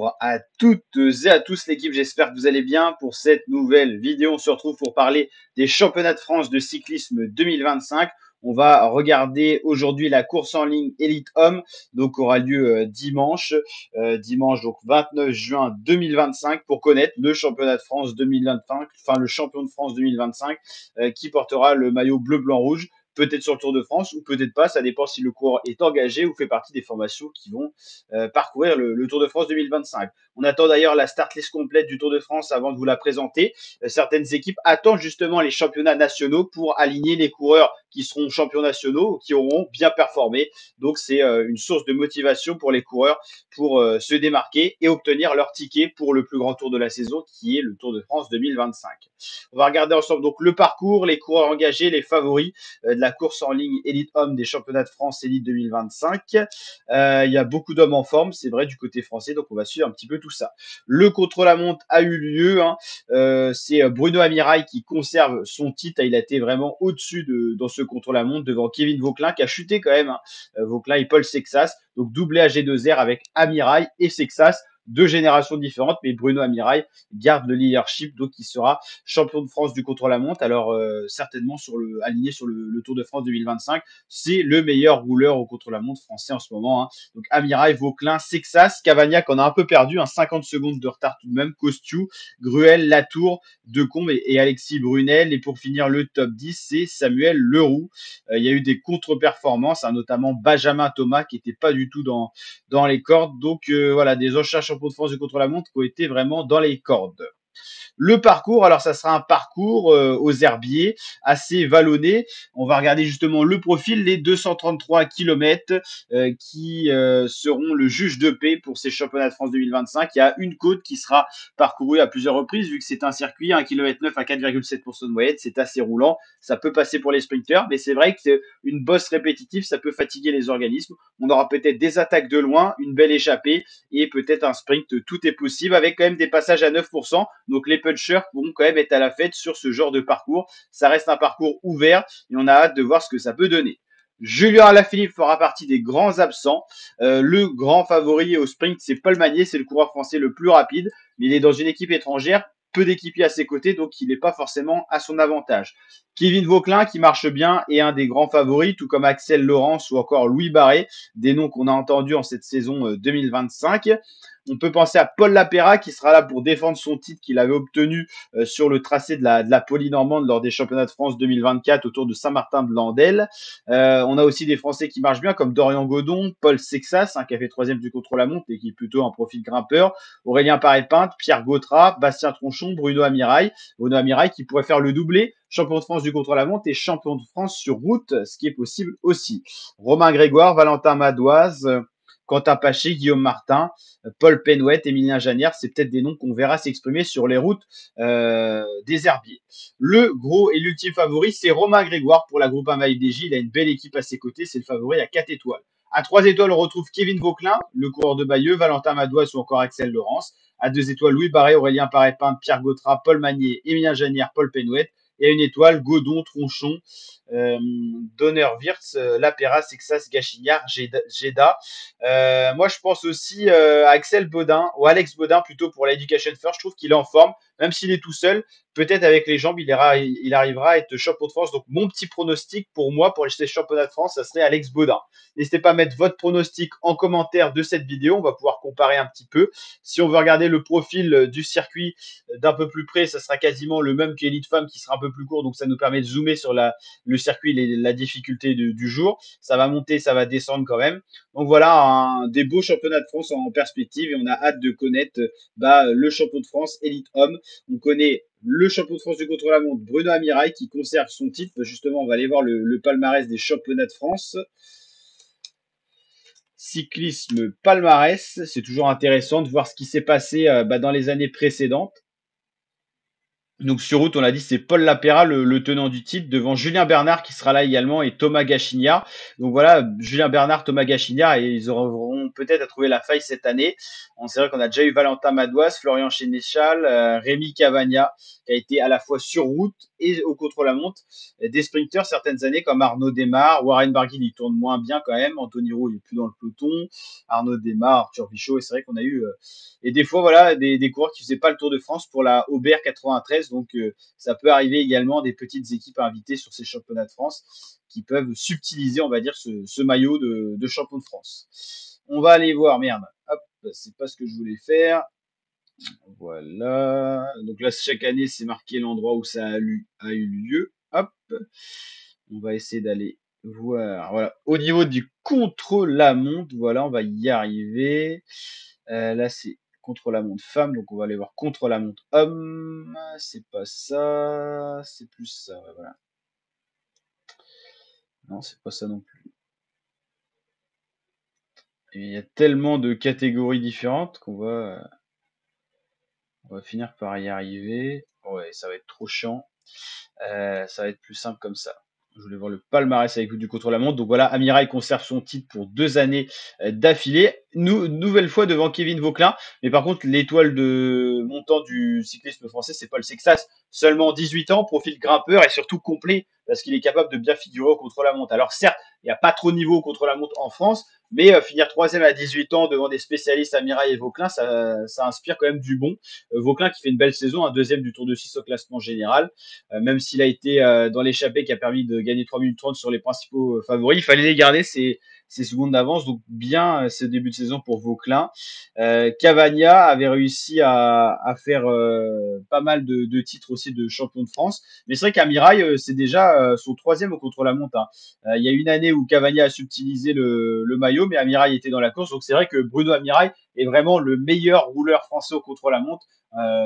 Bonjour à toutes et à tous l'équipe, j'espère que vous allez bien. Pour cette nouvelle vidéo, on se retrouve pour parler des championnats de France de cyclisme 2025. On va regarder aujourd'hui la course en ligne Elite Homme, donc aura lieu dimanche donc 29 juin 2025 pour connaître le championnat de France 2025, enfin le champion de France 2025 qui portera le maillot bleu, blanc, rouge. Peut-être sur le Tour de France ou peut-être pas, ça dépend si le coureur est engagé ou fait partie des formations qui vont parcourir le Tour de France 2025. On attend d'ailleurs la start list complète du Tour de France avant de vous la présenter. Certaines équipes attendent justement les championnats nationaux pour aligner les coureurs qui seront champions nationaux, qui auront bien performé. Donc c'est une source de motivation pour les coureurs pour se démarquer et obtenir leur ticket pour le plus grand tour de la saison qui est le Tour de France 2025. On va regarder ensemble donc le parcours, les coureurs engagés, les favoris de la course en ligne Elite Homme des championnats de France Elite 2025. Il y a beaucoup d'hommes en forme, c'est vrai, du côté français, donc on va suivre un petit peu tout ça. Le contre-la-montre a eu lieu, hein. C'est Bruno Amirail qui conserve son titre. Il a été vraiment au-dessus dans ce contre-la-montre devant Kevin Vauquelin qui a chuté quand même, hein. Vauquelin et Paul Sexas, donc doublé AG2R avec Amirail et Sexas. Deux générations différentes, mais Bruno Amirail garde le leadership, donc il sera champion de France du contre-la-montre. Alors certainement aligné sur le Tour de France 2025, c'est le meilleur rouleur au contre-la-montre français en ce moment, hein. Donc Amirail, Vauquelin, Sexas, Cavagnac on a un peu perdu, 50 secondes de retard tout de même, Costiu, Gruel, Latour, Decombe et Alexis Brunel. Et pour finir le top 10, c'est Samuel Leroux. Il y a eu des contre-performances, hein, notamment Benjamin Thomas qui n'était pas du tout dans les cordes. Donc voilà, des anciens champions de France du contre-la-montre qui ont été vraiment dans les cordes. Le parcours, alors ça sera un parcours aux herbiers, assez vallonné. On va regarder justement le profil, les 233 km qui seront le juge de paix pour ces championnats de France 2025. Il y a une côte qui sera parcourue à plusieurs reprises, vu que c'est un circuit, 1,9 km à 4,7% de moyenne, c'est assez roulant. Ça peut passer pour les sprinters, mais c'est vrai que une bosse répétitive, ça peut fatiguer les organismes. On aura peut-être des attaques de loin, une belle échappée et peut-être un sprint. Tout est possible avec quand même des passages à 9%. Donc les punchers pourront quand même être à la fête sur ce genre de parcours. Ça reste un parcours ouvert et on a hâte de voir ce que ça peut donner. Julien Alaphilippe fera partie des grands absents. Le grand favori au sprint, c'est Paul Magnier, c'est le coureur français le plus rapide, mais il est dans une équipe étrangère, peu d'équipiers à ses côtés, donc il n'est pas forcément à son avantage. Kevin Vauquelin, qui marche bien, est un des grands favoris, tout comme Axel Laurence ou encore Louis Barré, des noms qu'on a entendus en cette saison 2025. On peut penser à Paul Lapéra qui sera là pour défendre son titre qu'il avait obtenu sur le tracé de la Poly-Normande lors des championnats de France 2024 autour de Saint-Martin-de-Landelle. On a aussi des Français qui marchent bien comme Dorian Godon, Paul Sexas, qui a fait troisième du contre-la-montre et qui est plutôt un profil grimpeur, Aurélien Paré-Pinte, Pierre Gautrat, Bastien Tronchon, Bruno Amirail qui pourrait faire le doublé, champion de France du contre-la-montre et champion de France sur route, ce qui est possible aussi. Romain Grégoire, Valentin Madoise, Quentin Paché, Guillaume Martin, Paul Penouette, Emilien Janière, c'est peut-être des noms qu'on verra s'exprimer sur les routes des herbiers. Le gros et l'ultime favori, c'est Romain Grégoire pour la Groupama FDJ. Il a une belle équipe à ses côtés, c'est le favori à 4 étoiles. À 3 étoiles, on retrouve Kevin Vauquelin, le coureur de Bayeux, Valentin Madoise ou encore Axel Laurence. À 2 étoiles, Louis Barré, Aurélien Paré-Pinte, Pierre Gautrat, Paul Magnier, Emilien Janière, Paul Penouette. Et à une étoile, Godon, Tronchon, Donner Wirtz, Lapéra, Sexas, Gachignard, Geda. Moi, je pense aussi à Axel Baudin, ou Alex Baudin plutôt pour l'Education First. Je trouve qu'il est en forme, même s'il est tout seul. Peut-être avec les jambes, il arrivera à être champion de France. Donc, mon petit pronostic pour moi, pour les championnats de France, ça serait Alex Baudin. N'hésitez pas à mettre votre pronostic en commentaire de cette vidéo. On va pouvoir comparer un petit peu. Si on veut regarder le profil du circuit d'un peu plus près, ça sera quasiment le même qu'Elite Femme qui sera un peu plus court. Donc, ça nous permet de zoomer sur le circuit, la difficulté du jour. Ça va monter, ça va descendre quand même. Donc voilà, des beaux championnats de France en perspective et on a hâte de connaître le champion de France Elite Homme. On connaît le champion de France du contre-la-montre, Bruno Amirail, qui conserve son titre. Justement, on va aller voir le palmarès des championnats de France. Cyclisme palmarès, c'est toujours intéressant de voir ce qui s'est passé dans les années précédentes. Donc sur route, on l'a dit, c'est Paul Lapéra, le tenant du titre, devant Julien Bernard qui sera là également et Thomas Gachignard. Donc voilà, Julien Bernard, Thomas Gachignard, et ils auront peut-être à trouver la faille cette année. On sait vrai qu'on a déjà eu Valentin Madouas, Florian Sénéchal, Rémi Cavagna, qui a été à la fois sur route et au contre-la-montre. Des sprinters certaines années comme Arnaud Desmar, Warren Barguil, il tourne moins bien quand même. Anthony Roux, il est plus dans le peloton. Arnaud Desmar, Arthur Vichot, et c'est vrai qu'on a eu et des fois, voilà, des coureurs qui faisaient pas le Tour de France pour la Aubert 93. Donc, ça peut arriver également des petites équipes invitées sur ces championnats de France qui peuvent subtiliser, on va dire, ce maillot de champion de France. On va aller voir, merde. Hop, c'est pas ce que je voulais faire. Voilà. Donc là, chaque année, c'est marqué l'endroit où ça a eu lieu. Hop. On va essayer d'aller voir. Voilà. Au niveau du contre-la-montre, voilà, on va y arriver. Là, c'est contre-la-montre femme, donc on va aller voir contre-la-montre homme. C'est pas ça, c'est plus ça. Ouais, voilà. Non, c'est pas ça non plus. Et il y a tellement de catégories différentes qu'on va finir par y arriver. Ouais, ça va être trop chiant. Ça va être plus simple comme ça. Je voulais voir le palmarès avec vous du contre-la-montre. Donc voilà, Amirail conserve son titre pour 2 années d'affilée. Nouvelle fois devant Kevin Vauquelin. Mais par contre, l'étoile de montant du cyclisme français, c'est Paul Sexas. Seulement 18 ans, profil grimpeur et surtout complet parce qu'il est capable de bien figurer au contre-la-montre. Alors certes, il n'y a pas trop de niveau au contre-la-montre en France, mais finir troisième à 18 ans devant des spécialistes Amirail et Vauquelin, ça inspire quand même du bon. Vauquelin qui fait une belle saison, un deuxième du Tour de Suisse au classement général. Même s'il a été dans l'échappée qui a permis de gagner 3 minutes 30 sur les principaux favoris, il fallait les garder ces secondes d'avance. Donc bien ce début de saison pour Vauquelin. Cavagna avait réussi à faire pas mal de titres aussi de champion de France. Mais c'est vrai qu'Amirail, c'est déjà son troisième au contre-la-montre. Hein. Il y a une année où Cavagna a subtilisé le maillot, mais Amirail était dans la course. Donc c'est vrai que Bruno Amirail est vraiment le meilleur rouleur français au contre-la-montre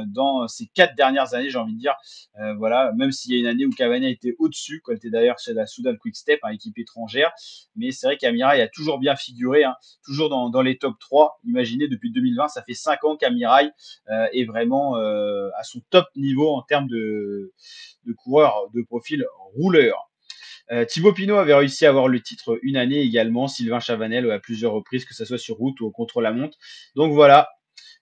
dans ces 4 dernières années, j'ai envie de dire. Voilà, même s'il y a une année où Cavagna était au-dessus, quand il était d'ailleurs chez la Soudal Quick Step, hein, équipe étrangère. Mais c'est vrai qu'Amirail a toujours bien figuré, hein, toujours dans les top 3. Imaginez, depuis 2020, ça fait 5 ans qu'Amirail est vraiment à son top niveau en termes de coureur de profil rouleur. Thibaut Pinot avait réussi à avoir le titre une année également, Sylvain Chavanel à plusieurs reprises, que ce soit sur route ou contre-la-montre. Donc voilà,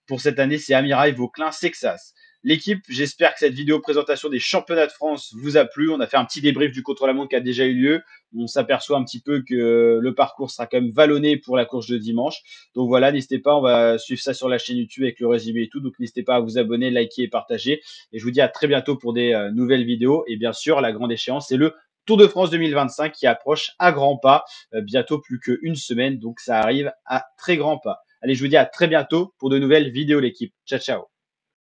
pour cette année, c'est Amirail, Vauquelin, Sexas. L'équipe, j'espère que cette vidéo présentation des championnats de France vous a plu. On a fait un petit débrief du contre-la-montre qui a déjà eu lieu. On s'aperçoit un petit peu que le parcours sera quand même vallonné pour la course de dimanche. Donc voilà, n'hésitez pas, on va suivre ça sur la chaîne YouTube avec le résumé et tout. Donc n'hésitez pas à vous abonner, liker et partager. Et je vous dis à très bientôt pour des nouvelles vidéos. Et bien sûr, la grande échéance, c'est le Tour de France 2025 qui approche à grands pas. Bientôt plus qu'une semaine, donc ça arrive à très grands pas. Allez, je vous dis à très bientôt pour de nouvelles vidéos, l'équipe. Ciao, ciao.